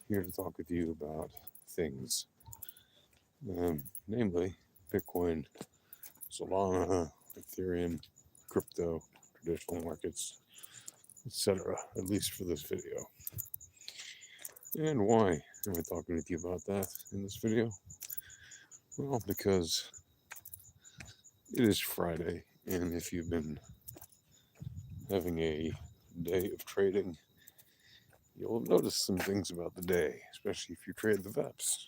here to talk with you about things, namely Bitcoin, Solana, Ethereum, crypto, traditional markets, etc., at least for this video. And why am I talking with you about that in this video? Well, because it is Friday, and if you've been having a day of trading, you'll notice some things about the day, especially if you trade the VEPs.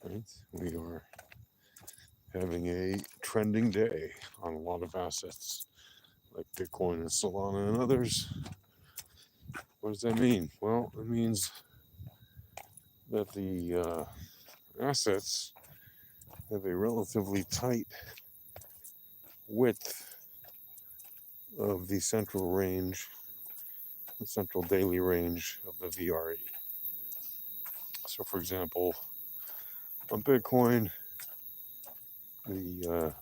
Right? We are having a trending day on a lot of assets like Bitcoin and Solana and others. What does that mean? Well, it means that the assets have a relatively tight width of the central range, the central daily range of the VRE. So, for example, on Bitcoin, the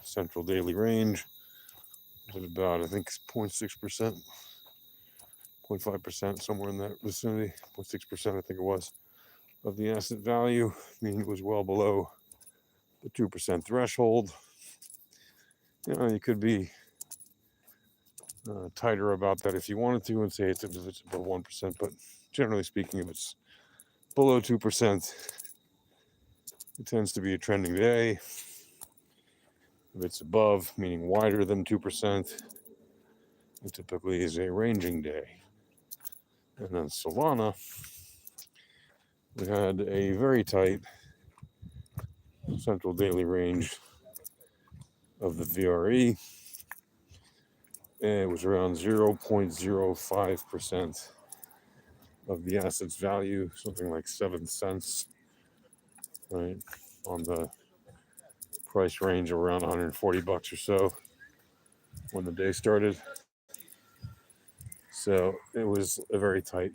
central daily range is at about, I think, 0.6%, 0.5%, somewhere in that vicinity, 0.6%, I think it was, of the asset value, meaning it was well below the 2% threshold. You could be tighter about that if you wanted to and say it's above 1%, but generally speaking, if it's below 2%, it tends to be a trending day. If it's above, meaning wider than 2%, it typically is a ranging day. And then Solana, we had a very tight central daily range of the VRE. And it was around 0.05% of the asset's value, something like 7 cents, right, on the price range of around 140 bucks or so when the day started. So it was a very tight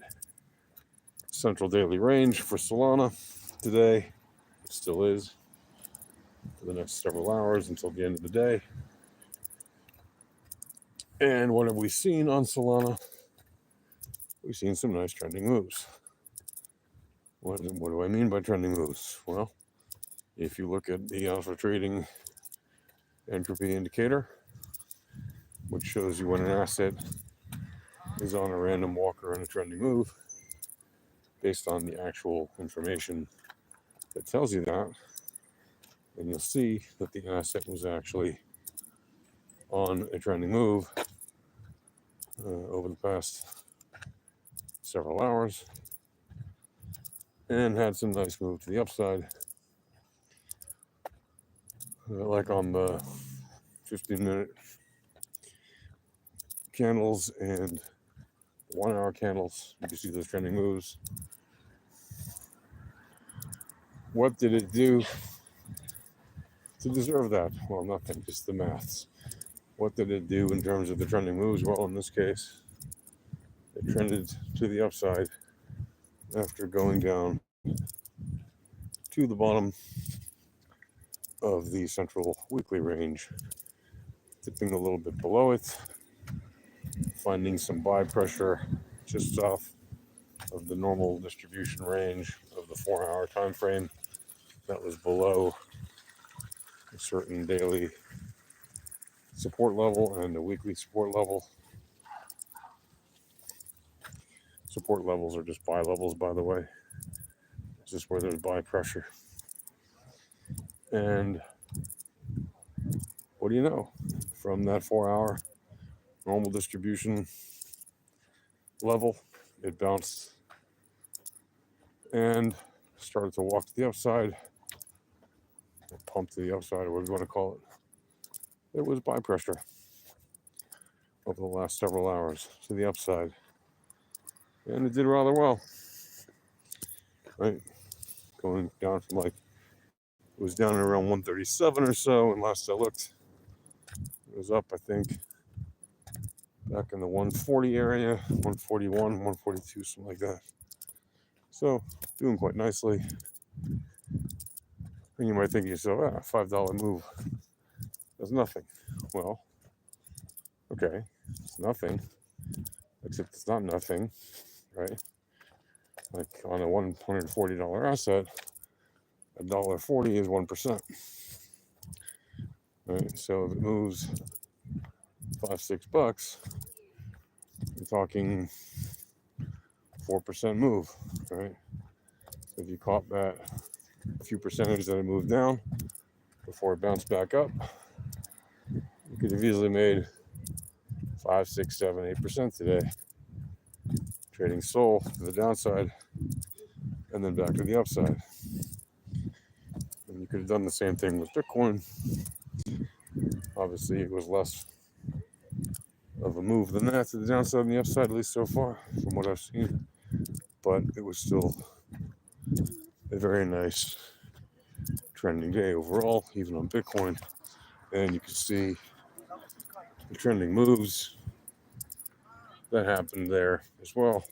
central daily range for Solana today. It still is for the next several hours until the end of the day. And what have we seen on Solana? We've seen some nice trending moves. What do I mean by trending moves? Well, if you look at the Alpha Trading Entropy Indicator, which shows you when an asset is on a random walk or in a trending move, based on the actual information that tells you that, and you'll see that the asset was actually on a trending move over the past several hours and had some nice move to the upside, like on the 15-minute candles and 1 hour candles. You can see those trending moves. What did it do to deserve that? Well, nothing, just the maths. What did it do in terms of the trending moves? Well, in this case, it trended to the upside after going down to the bottom of the central weekly range, dipping a little bit below it, finding some buy pressure just off of the normal distribution range of the 4-hour time frame that was below a certain daily support level and a weekly support level. Support levels are just buy levels, by the way. It's just where there's buy pressure. And what do you know? From that 4-hour normal distribution level, it bounced and started to walk to the upside, or pump to the upside, or what you want to call it. It was buy pressure over the last several hours to the upside. And it did rather well, right? Going down from it was down at around 137 or so, and last I looked, it was up, I think, back in the 140 area, 141, 142, something like that. So, doing quite nicely. And you might think to yourself, $5 move, that's nothing. Well, okay, it's nothing, except it's not nothing, right? Like on a $140 asset, $1.40 is 1%. Right? So if it moves $5-6, you're talking 4% move, right? So if you caught that few percentage that it moved down before it bounced back up, you could have easily made 5, 6, 7, 8% today, trading SOL to the downside and then back to the upside. And you could have done the same thing with Bitcoin. Obviously, it was less of a move than that to the downside and the upside, at least so far, from what I've seen. But it was still a very nice trending day overall, even on Bitcoin. And you can see the trending moves that happened there as well.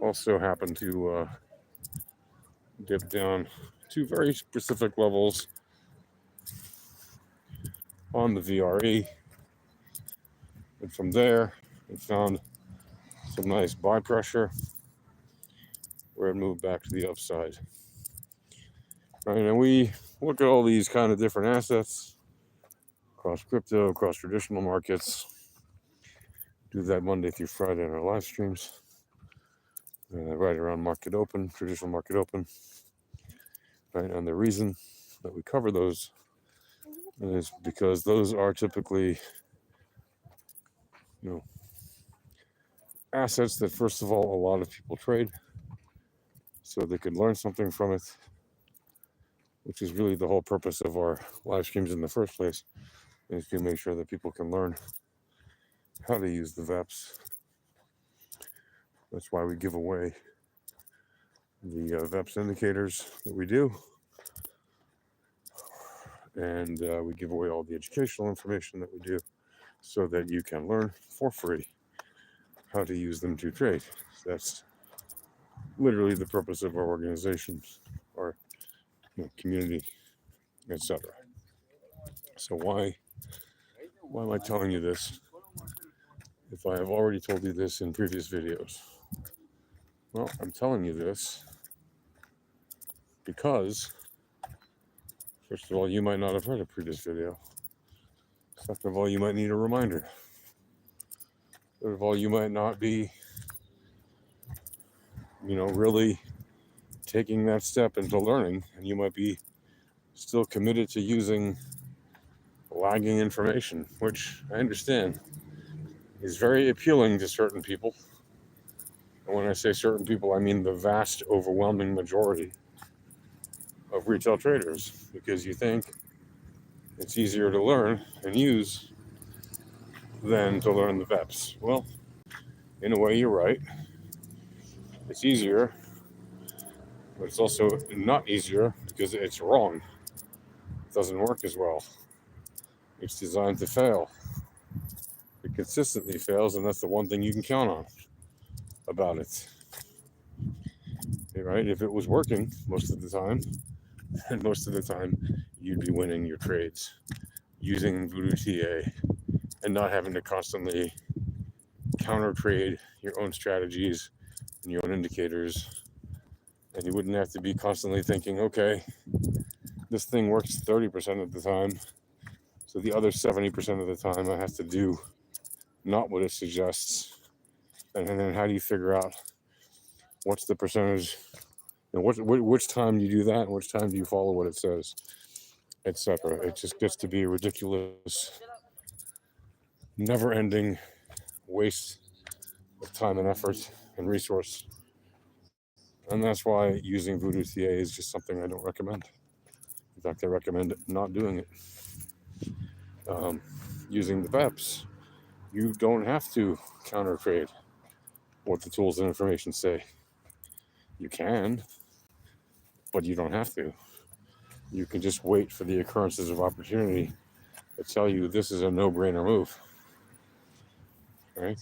Also happened to dip down to very specific levels on the VRE. And from there, it found some nice buy pressure where it moved back to the upside. Right, and we look at all these kind of different assets across crypto, across traditional markets. Do that Monday through Friday in our live streams, right around market open, traditional market open. Right, and the reason that we cover those is because those are typically, assets that, first of all, a lot of people trade so they could learn something from it, which is really the whole purpose of our live streams in the first place, is to make sure that people can learn how to use the VEPs. That's why we give away the VEPs indicators that we do. And we give away all the educational information that we do so that you can learn for free how to use them to trade. That's literally the purpose of our organization, our community, etc. So why am I telling you this if I have already told you this in previous videos? Well, I'm telling you this because, first of all, you might not have heard a previous video. Second of all, you might need a reminder. Third of all, you might not be, really taking that step into learning, and you might be still committed to using lagging information, which I understand is very appealing to certain people. And when I say certain people, I mean the vast, overwhelming majority of retail traders, because you think it's easier to learn and use than to learn the VEPs. Well, in a way, you're right. It's easier, but it's also not easier because it's wrong. It doesn't work as well. It's designed to fail. It consistently fails, and that's the one thing you can count on about it. Right? If it was working most of the time, and most of the time you'd be winning your trades using Voodoo TA and not having to constantly counter trade your own strategies and your own indicators. And you wouldn't have to be constantly thinking, okay, this thing works 30% of the time, so the other 70% of the time I have to do not what it suggests. And then how do you figure out what's the percentage, and which time do you do that and which time do you follow what it says, etc. It just gets to be a ridiculous, never-ending waste of time and effort and resource. And that's why using Voodoo TA is just something I don't recommend. In fact, I recommend not doing it. Using the VEPs, you don't have to counter trade what the tools and information say. You can, but you don't have to. You can just wait for the occurrences of opportunity that tell you this is a no-brainer move, right?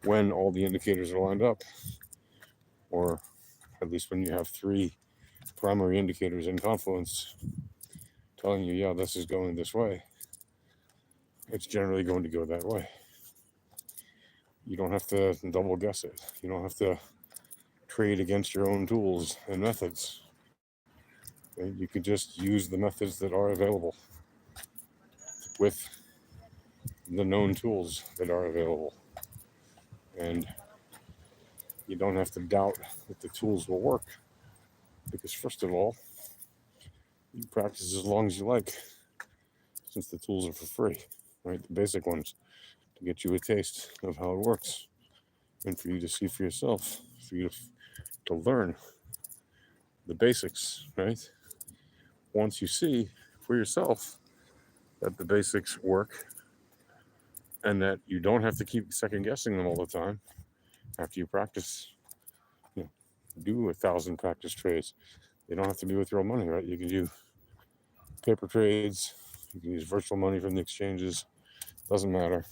When all the indicators are lined up, or at least when you have 3 primary indicators in confluence telling you, yeah, this is going this way, it's generally going to go that way. You don't have to double guess it. You don't have to trade against your own tools and methods. Okay? You can just use the methods that are available with the known tools that are available. And you don't have to doubt that the tools will work. Because first of all, you practice as long as you like, since the tools are for free, right? The basic ones to get you a taste of how it works and for you to see for yourself, for you to learn the basics, right? Once you see for yourself that the basics work and that you don't have to keep second guessing them all the time after you practice, you know, do 1,000 practice trades. They don't have to be with real money, right? You can do paper trades, you can use virtual money from the exchanges, doesn't matter.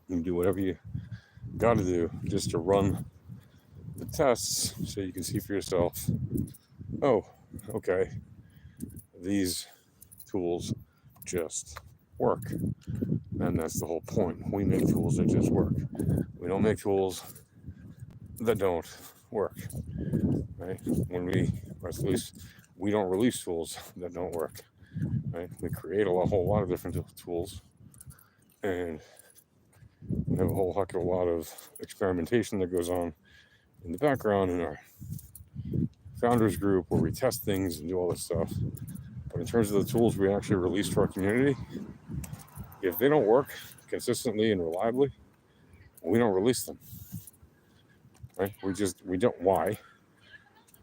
You can do whatever you got to do just to run the tests so you can see for yourself, oh, okay, these tools just work. And that's the whole point. We make tools that just work. We don't make tools that don't work, right? Or at least we don't release tools that don't work, right? We create a whole lot of different tools, and we have a whole heck of a lot of experimentation that goes on in the background in our founders group where we test things and do all this stuff. But in terms of the tools we actually release to our community, if they don't work consistently and reliably, we don't release them, right? We don't. Why?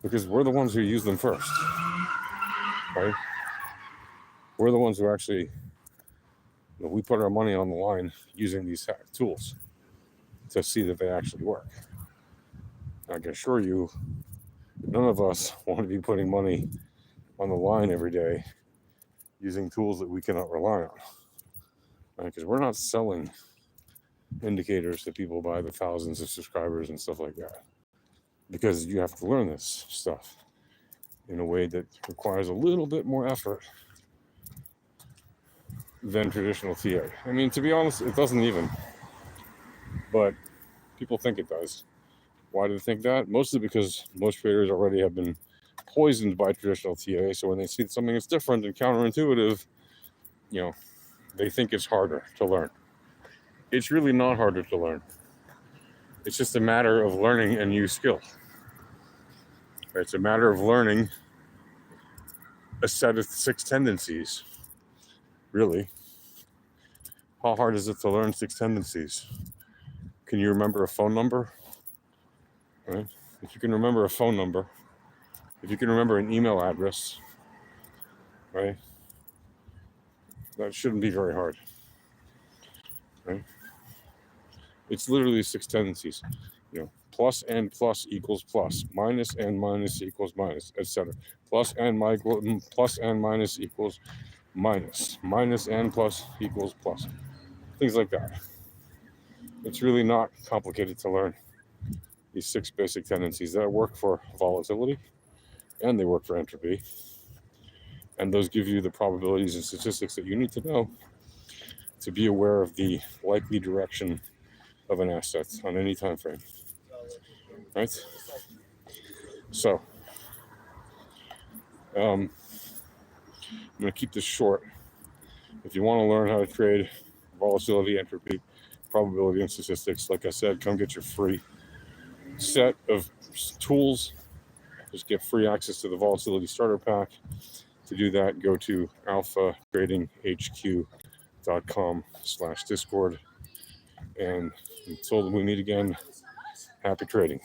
Because we're the ones who use them first, right? We're the ones who actually, we put our money on the line using these tools to see that they actually work. I can assure you, none of us want to be putting money on the line every day using tools that we cannot rely on, right? Because we're not selling indicators that people buy the thousands of subscribers and stuff like that. Because you have to learn this stuff in a way that requires a little bit more effort than traditional TA. I mean, to be honest, it doesn't even, but people think it does. Why do they think that? Mostly because most traders already have been poisoned by traditional TA. So when they see something that's different and counterintuitive, they think it's harder to learn. It's really not harder to learn. It's just a matter of learning a new skill. It's a matter of learning a set of 6 tendencies. Really. How hard is it to learn 6 tendencies? Can you remember a phone number? Right? If you can remember a phone number, if you can remember an email address, right? That shouldn't be very hard. Right? It's literally 6 tendencies. Plus and plus equals plus, minus and minus equals minus, etc. Plus and minus equals minus, minus and plus equals plus. Things like that. It's really not complicated to learn these 6 basic tendencies that work for volatility and they work for entropy. And those give you the probabilities and statistics that you need to know to be aware of the likely direction of an asset on any time frame. Right? So, I'm going to keep this short. If you want to learn how to trade volatility, entropy, probability, and statistics, like I said, come get your free set of tools. Just get free access to the Volatility Starter Pack. To do that, go to alphatradinghq.com/Discord. And until we meet again, happy trading.